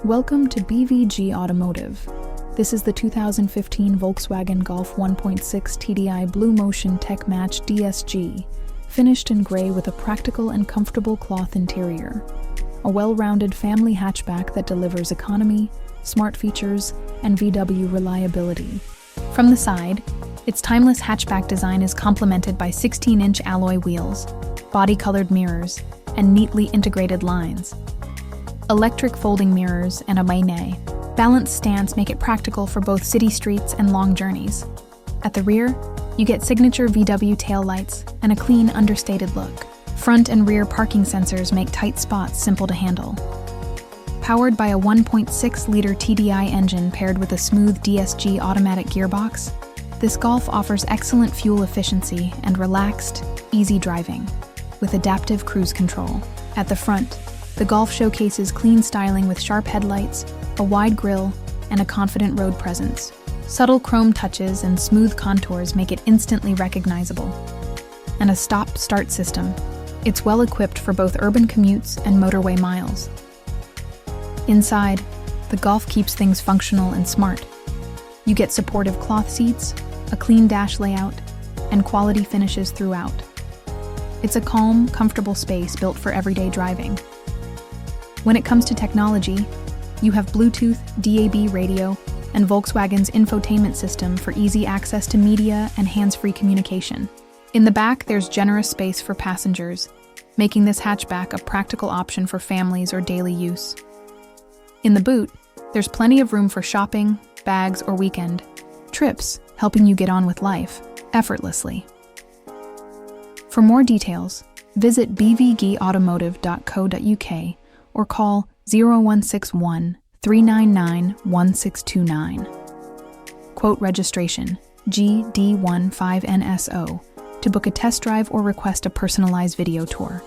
Welcome to BVG Automotive. This is the 2015 Volkswagen Golf 1.6 TDI BlueMotion Tech Match DSG, finished in gray with a practical and comfortable cloth interior. A well-rounded family hatchback that delivers economy, smart features, and VW reliability. From the side, its timeless hatchback design is complemented by 16-inch alloy wheels, body-colored mirrors, and neatly integrated lines. Electric folding mirrors and a balanced stance make it practical for both city streets and long journeys. At the rear, you get signature VW taillights and a clean, understated look. Front and rear parking sensors make tight spots simple to handle. Powered by a 1.6-liter TDI engine paired with a smooth DSG automatic gearbox, this Golf offers excellent fuel efficiency and relaxed, easy driving, with adaptive cruise control. At the front, the Golf showcases clean styling with sharp headlights, a wide grille, and a confident road presence. Subtle chrome touches and smooth contours make it instantly recognizable. And a stop-start system. It's well equipped for both urban commutes and motorway miles. Inside, the Golf keeps things functional and smart. You get supportive cloth seats, a clean dash layout, and quality finishes throughout. It's a calm, comfortable space built for everyday driving. When it comes to technology, you have Bluetooth, DAB radio, and Volkswagen's infotainment system for easy access to media and hands-free communication. In the back, there's generous space for passengers, making this hatchback a practical option for families or daily use. In the boot, there's plenty of room for shopping, bags, or weekend trips, helping you get on with life effortlessly. For more details, visit bvgautomotive.co.uk or call 0161 399 1629. Quote registration GD15NSO to book a test drive or request a personalized video tour.